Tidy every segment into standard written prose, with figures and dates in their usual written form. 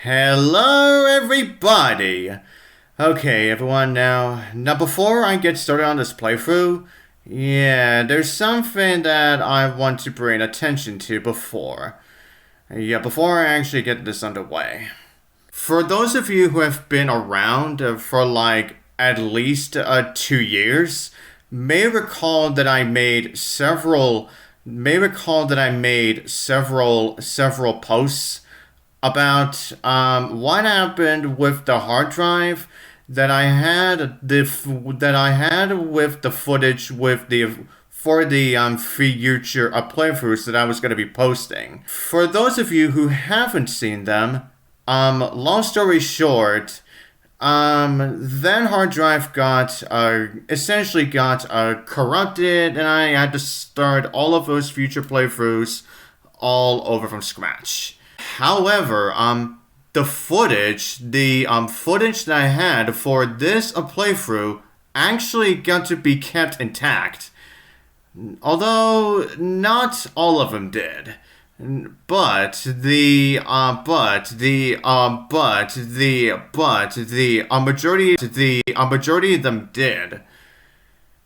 Hello everybody! Okay everyone, now before I get started on this playthrough, there's something that I want to bring attention to before I actually get this underway. For those of you who have been around for like at least 2 years, may recall that I made several posts about what happened with the hard drive that I had with the footage for the future playthroughs that I was going to be posting. For those of you who haven't seen them, long story short, that hard drive got essentially got corrupted, and I had to start all of those future playthroughs all over from scratch. However, the footage that I had for this playthrough actually got to be kept intact. Although not all of them did. But the majority of them did.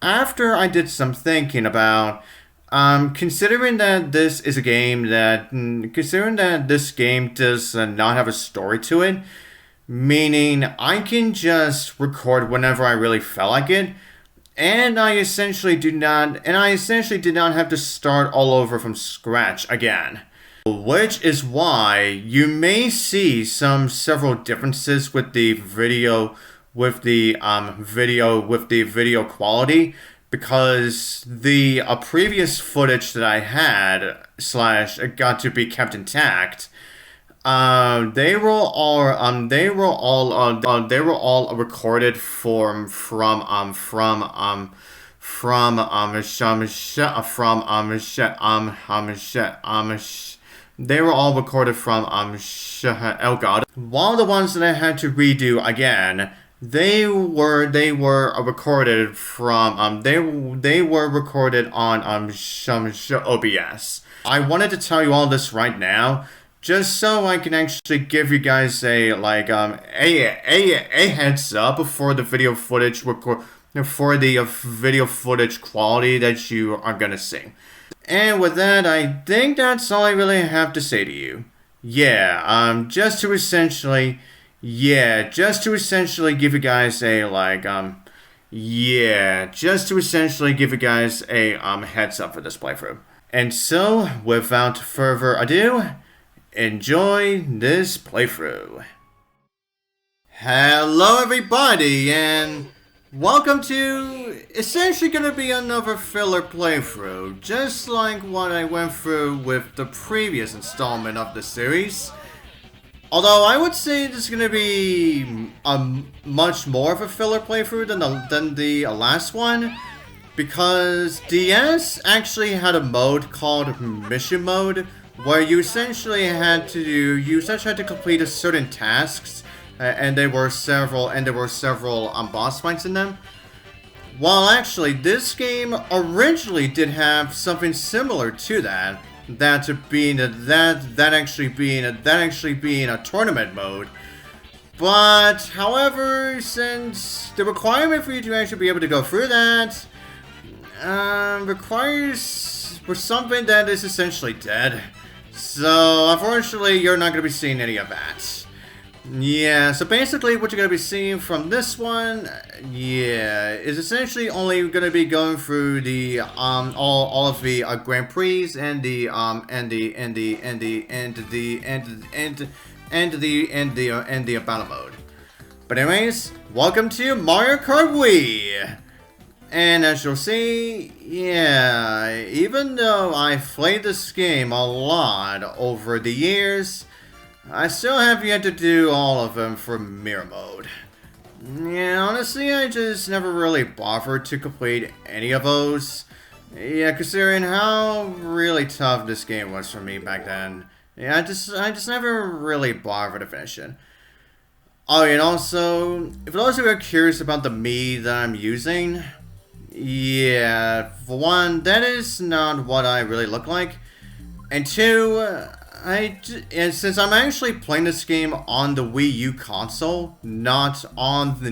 After I did some thinking about considering that this game does not have a story to it, meaning I can just record whenever I really felt like it, and I essentially did not have to start all over from scratch again. Which is why you may see several differences with the video quality. Because the previous footage that I had / got to be kept intact, they were all recorded they were all recorded from oh god. While the ones that I had to redo again, they were recorded from they were recorded on OBS. I wanted to tell you all this right now, just so I can actually give you guys a heads up for the video footage quality that you are gonna see. And with that, I think that's all I really have to say to you. Just to essentially give you guys a heads up for this playthrough. And so, without further ado, enjoy this playthrough. Hello everybody, and welcome to essentially gonna be another filler playthrough, just like what I went through with the previous installment of the series. Although I would say this is going to be much more of a filler playthrough than the last one, because DS actually had a mode called Mission Mode, where you essentially had to complete certain tasks, and there were several boss fights in them. While actually this game originally did have something similar to that. That actually being a tournament mode. But however, since the requirement for you to actually be able to go through that requires for something that is essentially dead. So unfortunately you're not gonna be seeing any of that. So basically what you're going to be seeing from this one, is essentially only going to be going through the all of the Grand Prix and the battle mode. But anyways, welcome to Mario Kart Wii. And as you'll see, even though I've played this game a lot over the years, I still have yet to do all of them for mirror mode. Honestly, I just never really bothered to complete any of those. Considering how really tough this game was for me back then. I just never really bothered to finish it. Oh, and also, for those who are curious about the me that I'm using, for one, that is not what I really look like. And two, and since I'm actually playing this game on the Wii U console, not on the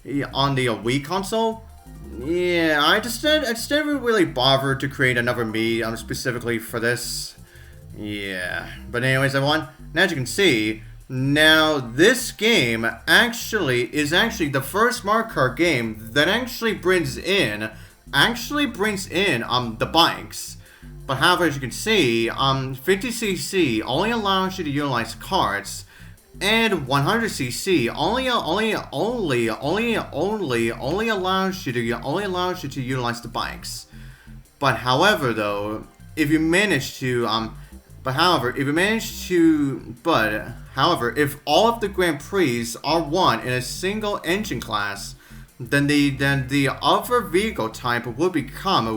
Wii console. Yeah, I just never really bothered to create another Mii specifically for this. Yeah, but anyways, everyone, as you can see, now this game is actually the first Mario Kart game that actually brings in the bikes. But however, as you can see, 50cc only allows you to utilize carts, and 100cc only allows you to utilize the bikes. But however, though, if all of the Grand Prix are won in a single engine class, then the other vehicle type would become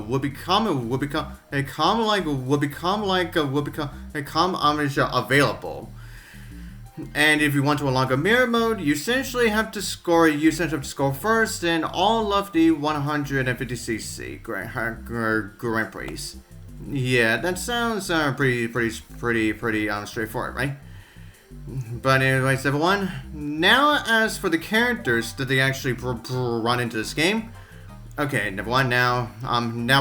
available. And if you want to unlock a mirror mode, you essentially have to score first in all of the 150cc Grand Prix. Yeah, that sounds pretty straightforward, right? But anyways, everyone, now as for the characters that they actually run into this game. Okay, everyone, now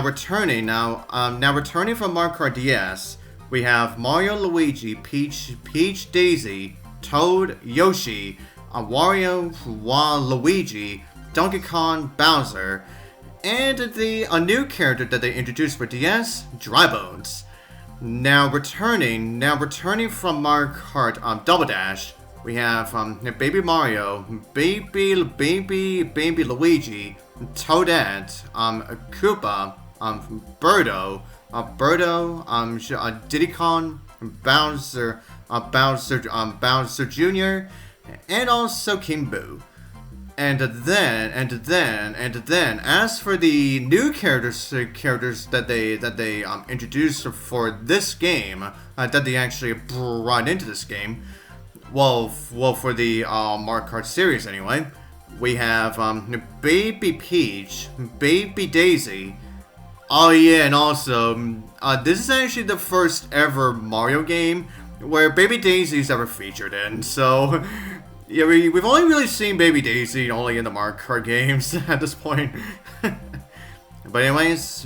returning from Mario Kart DS, we have Mario, Luigi, Peach, Daisy, Toad, Yoshi, Wario, Luigi, Donkey Kong, Bowser, and a new character that they introduced for DS, Dry Bones. Now returning from Mario Kart Double Dash, we have Baby Mario, Baby Luigi, Toadette, Koopa, Birdo, Diddy Kong, Bowser Jr., and also King Boo. And then, as for the new characters that they introduced for this game, that they actually brought into this game, well, for the Mario Kart series anyway, we have Baby Peach, Baby Daisy. Oh yeah, and also, this is actually the first ever Mario game where Baby Daisy is ever featured in, so. Yeah, we've only really seen Baby Daisy only in the Mario Kart games at this point. But anyways,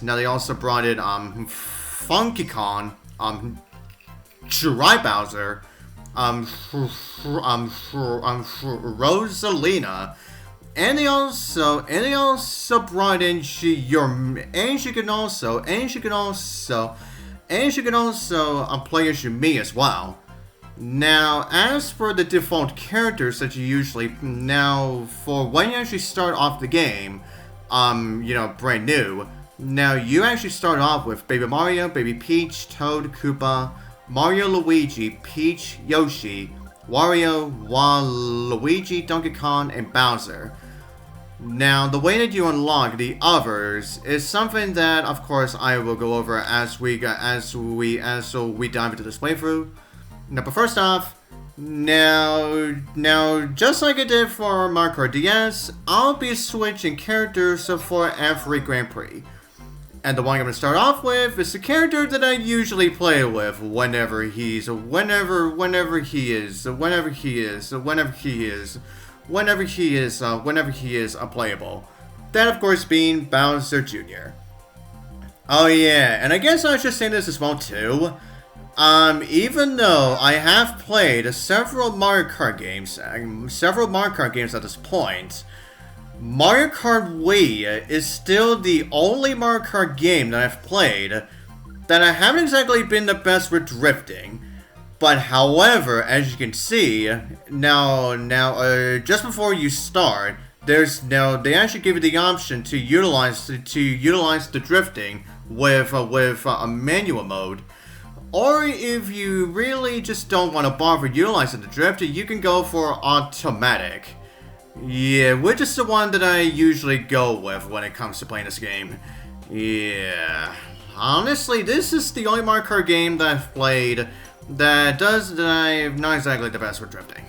now they also brought in Funky Kong, Dry Bowser, Rosalina, and they also brought in play as Mii as well. Now, as for the default characters that you usually, for when you actually start off the game, brand new, now you actually start off with Baby Mario, Baby Peach, Toad, Koopa, Mario, Luigi, Peach, Yoshi, Wario, Luigi, Donkey Kong, and Bowser. Now, the way that you unlock the others is something that, of course, I will go over as we dive into this playthrough. Now, but first off, now, just like I did for Mario Kart DS, I'll be switching characters for every Grand Prix. And the one I'm going to start off with is the character that I usually play with whenever he is playable. That, of course, being Bowser Jr. Oh yeah, and I guess I should say this as well too. Even though I have played several Mario Kart games at this point, Mario Kart Wii is still the only Mario Kart game that I've played that I haven't exactly been the best with drifting. But however, as you can see, now, just before you start, they actually give you the option to utilize the drifting with a manual mode. Or if you really just don't want to bother utilizing the drift, you can go for automatic. Yeah, which is the one that I usually go with when it comes to playing this game. Yeah. Honestly, this is the only Mario Kart game that I've played that I'm not exactly the best with drifting.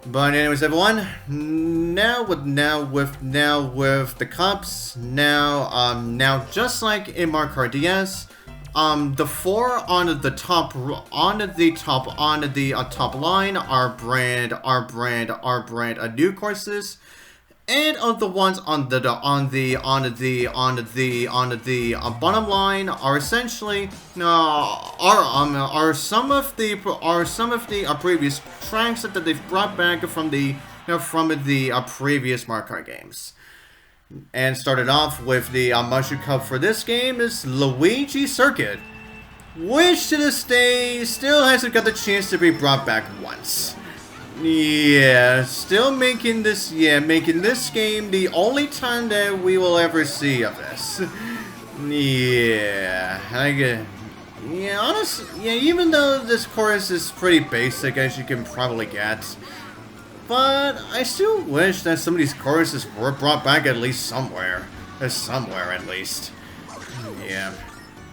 But anyways, everyone, now with the cups, now just like in Mario Kart DS, the four on the top line are new courses, and of the ones on the bottom line are essentially are some of the previous tracks that they've brought back from the previous Mario Kart games. And started off with the Mushroom Cup for this game is Luigi Circuit, which to this day still hasn't got the chance to be brought back once. Yeah, still making this game the only time that we will ever see of this. Yeah, honestly, even though this chorus is pretty basic, as you can probably get, but I still wish that some of these choruses were brought back at least somewhere. Somewhere at least. Yeah.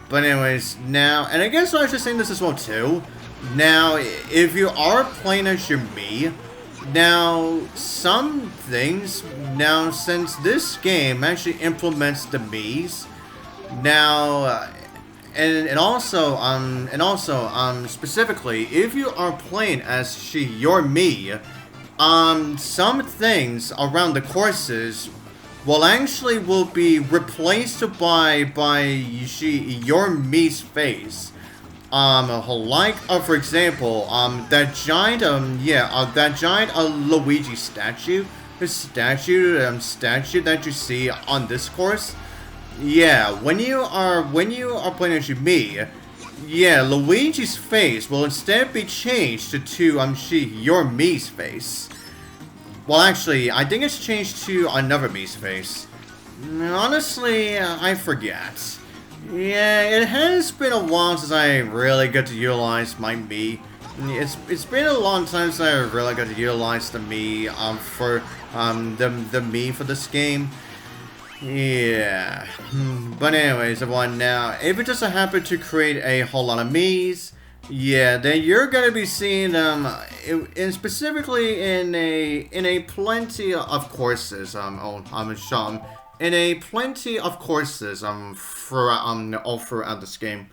But anyways, now, and I guess I was just saying this as well too. Now, if you are playing as your Mii, now, some things, now, since this game actually implements the Miis, now, and also, specifically, if you are playing as your Mii, some things around the courses will be replaced by your Mii's face. For example, that giant Luigi statue that you see on this course. Yeah, when you are playing as your Mii, yeah, Luigi's face will instead be changed to your Mii's face. Well, actually, I think it's changed to another Mii's face. Honestly, I forget. Yeah, it has been a while since I really got to utilize my Mii. It's been a long time since I really got to utilize the Mii for the Mii for this game. Yeah. But anyways, everyone, now if it just happened to create a whole lot of Mii's, yeah, then you're gonna be seeing them, specifically in a plenty of courses. In a plenty of courses all throughout this game.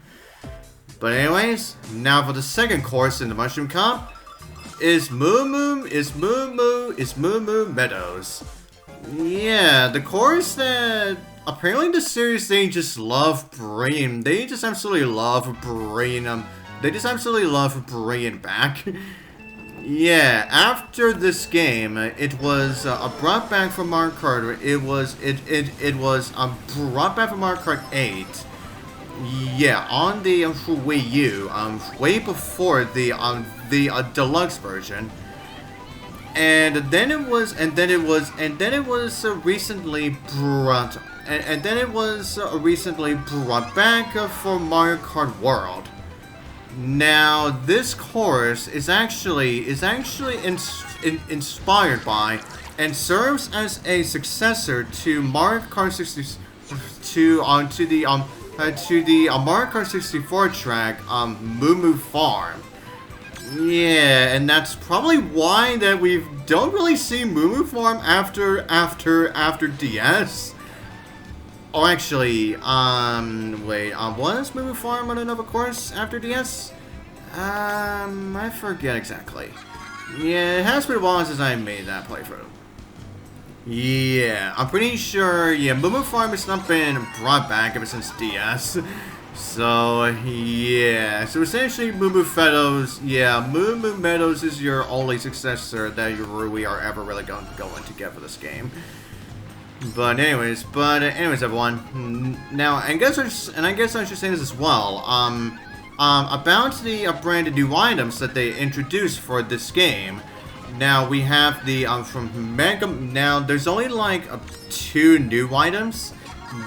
But anyways, now for the second course in the Mushroom Cup is Moo Moo Meadows. Yeah, the course that apparently the series they just absolutely love bringing back. Yeah, after this game, it was brought back from Mario Kart. It was brought back from Mario Kart 8. Yeah, on the Wii U, way before the deluxe version. And then it was recently brought back for Mario Kart World. Now, this course is actually inspired by and serves as a successor to Mario Kart 60 to the Mario Kart 64 track Moo Moo Farm. Yeah, and that's probably why that we don't really see Moo Moo Farm after DS. Oh, actually, wait, was Moo Moo Farm on another course after DS? I forget exactly. Yeah, it has been a while since I made that playthrough. Yeah, I'm pretty sure, yeah, Moo Moo Farm has not been brought back ever since DS. So, yeah, so essentially Moo Moo Meadows is your only successor that we are ever really going to get for this game. But anyways, everyone. Now, I guess I should say this as well. About the brand new items that they introduced for this game. Now we have the from Mega. Now there's only like 2 new items.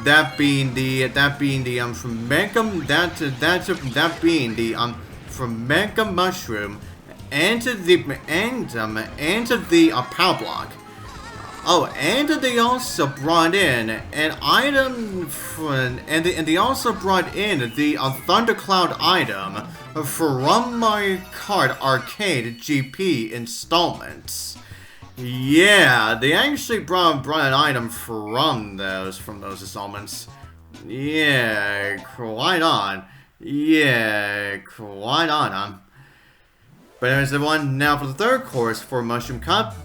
That being the from Mega from Mega Mushroom and the Power Block. Oh, and they also brought in an item they also brought in the Thundercloud item from Mario Kart Arcade GP installments. Yeah, they actually brought an item from those installments. Yeah, quite on. Yeah, quite on. But anyways, everyone, now for the third course for Mushroom Cup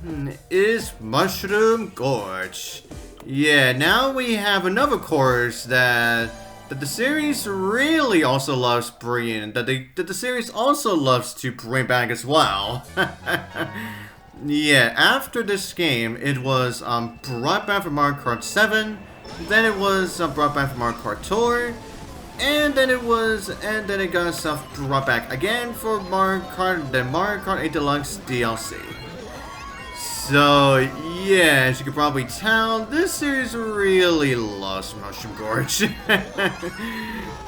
is Mushroom Gorge. Yeah, now we have another course that the series really also loves bringing, that the series also loves to bring back as well. Yeah, after this game, it was brought back from Mario Kart 7, then it was brought back from Mario Kart Tour, and then it got itself brought back again for Mario Kart 8 Deluxe DLC. So, yeah, as you can probably tell, this series really loves Mushroom Gorge.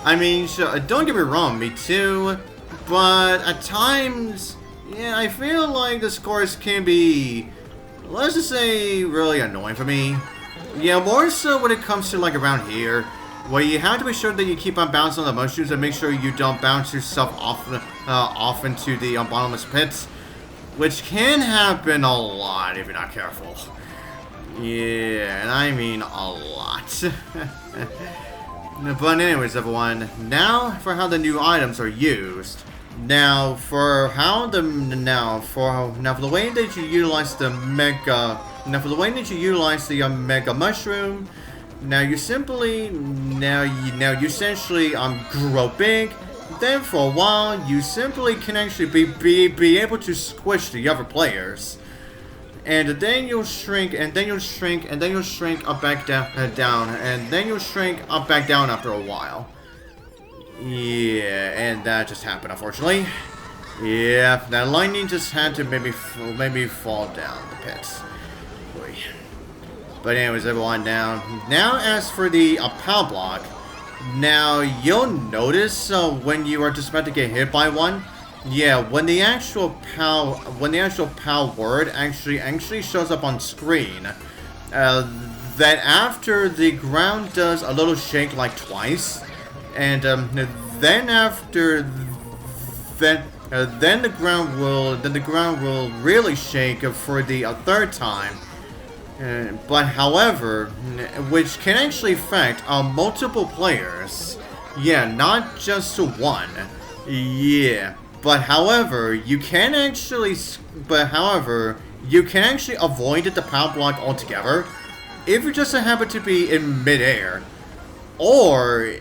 I mean, sure, don't get me wrong, me too, but at times, yeah, I feel like this course can be, let's just say, really annoying for me. Yeah, more so when it comes to like around here, where you have to be sure that you keep on bouncing on the mushrooms and make sure you don't bounce yourself off into the bottomless pits, which can happen a lot if you're not careful. Yeah, and I mean a lot. But anyways, everyone, now for how the new items are used. Now for the way that you utilize the mega mushroom. Now you essentially grow big. Then for a while you simply can actually be able to squish the other players. And then you'll shrink, and then you'll shrink, and then you'll shrink up back down, and then you'll shrink up back down after a while. Yeah, and that just happened, unfortunately. Yeah, that lightning just had to maybe fall down the pits. Boy. But anyways, everyone, now as for the power block, now you'll notice when you are just about to get hit by one, yeah, when the actual POW word actually shows up on screen, that after the ground does a little shake like twice. And then the ground will really shake for the third time. But however, which can actually affect multiple players. Yeah, not just one. Yeah, but however, you can actually avoid the power block altogether if you just happen to be in midair. Or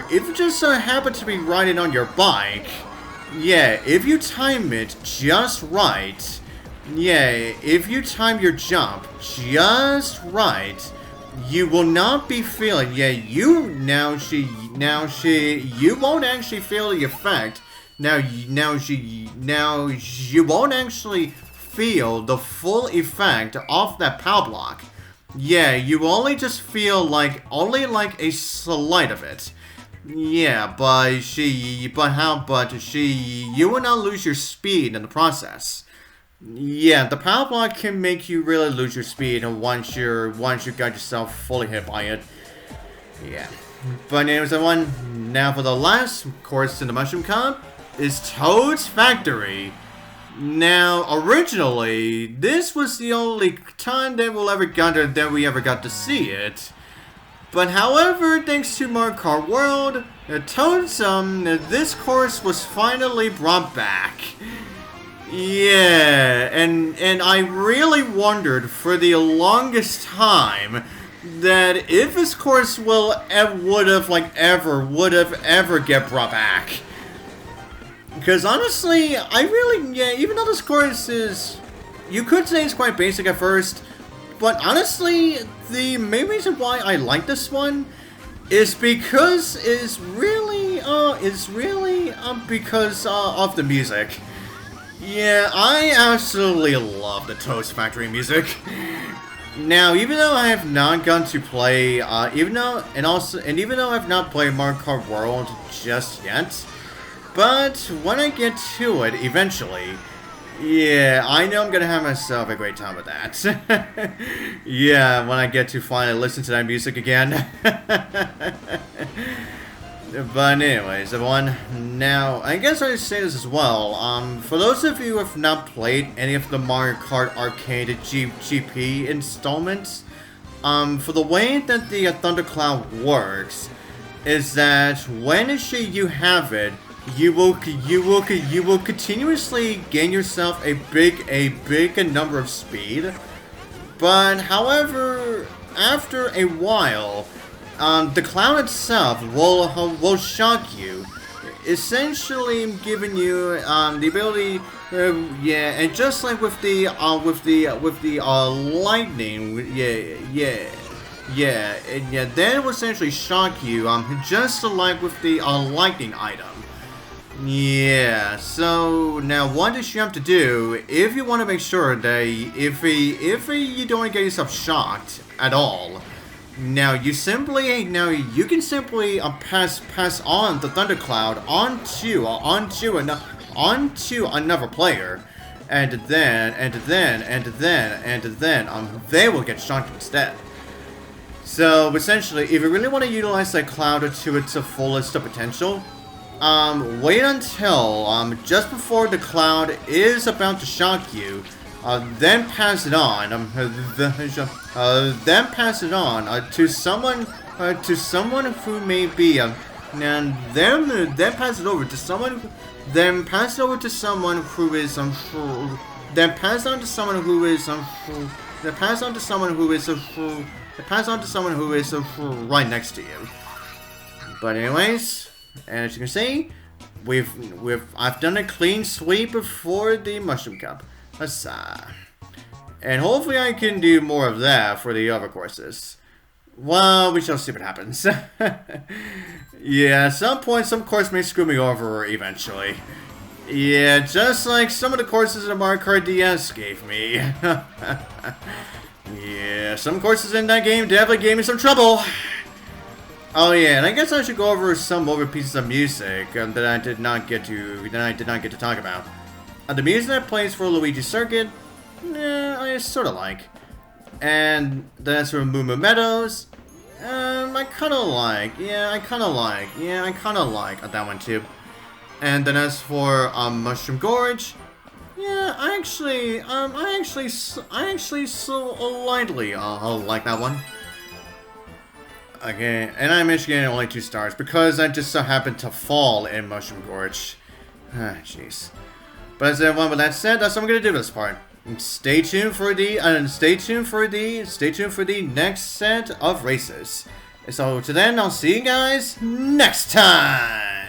if you just happen to be riding on your bike, yeah, if you time it just right, yeah, if you time your jump just right, you will not be feeling, yeah, you won't actually feel the effect. Now you won't actually feel the full effect of that power block. Yeah, you only just feel like a slight of it. Yeah, you will not lose your speed in the process. Yeah, the power block can make you really lose your speed once you got yourself fully hit by it. Yeah. But anyways, everyone, now for the last course in the Mushroom Cup is Toad's Factory. Now, originally, this was the only time that we ever got to see it. But however, thanks to Mario Kart World, this course was finally brought back. Yeah, and I really wondered for the longest time that if this course would have ever get brought back. Because honestly, even though this course is, you could say it's quite basic at first, but honestly, the main reason why I like this one is because because of the music. Yeah, I absolutely love the Toad's Factory music. Now, even though I have not gone to play, even though I've not played Mario Kart World just yet, but when I get to it eventually, yeah, I know I'm gonna have myself a great time with that. Yeah, when I get to finally listen to that music again. But anyways, everyone, now, I guess I should say this as well, for those of you who have not played any of the Mario Kart Arcade GP installments, for the way that the Thundercloud works, is that when you have it, you will continuously gain yourself a big number of speed. But however, after a while, the cloud itself will shock you, essentially giving you the ability, yeah, and just like with the lightning, then it will essentially shock you, just like with the lightning item. Yeah, so now what does you have to do if you want to make sure that if you don't want to get yourself shocked at all? Now you can simply pass on the thundercloud onto another player, and then they will get shocked instead. So essentially, if you really want to utilize that cloud to its fullest potential, wait until just before the cloud is about to shock you. Then pass it on. Then pass it on to someone who may be and then pass it over to someone. Then pass it over to someone who is Then pass on to someone who is Then pass on to someone who is pass on to someone who is right next to you. But anyways, as you can see, I've done a clean sweep for the Mushroom Cup. And hopefully I can do more of that for the other courses. Well, we shall see what happens. Yeah, at some point, some course may screw me over eventually. Yeah, just like some of the courses in Mario Kart DS gave me. Yeah, some courses in that game definitely gave me some trouble. Oh yeah, and I guess I should go over some other pieces of music that I did not get to talk about. The music that plays for Luigi Circuit, I sort of like. And that's for Moo Moo Meadows, I kind of like. Yeah, I kind of like that one too. And then as for Mushroom Gorge, yeah, I actually slightly like that one. Okay, and I'm mentioning only 2 stars because I just so happened to fall in Mushroom Gorge. Ah, jeez. But as everyone, with that said, that's what I'm gonna do this part. And stay tuned for the next set of races. So to then, I'll see you guys next time.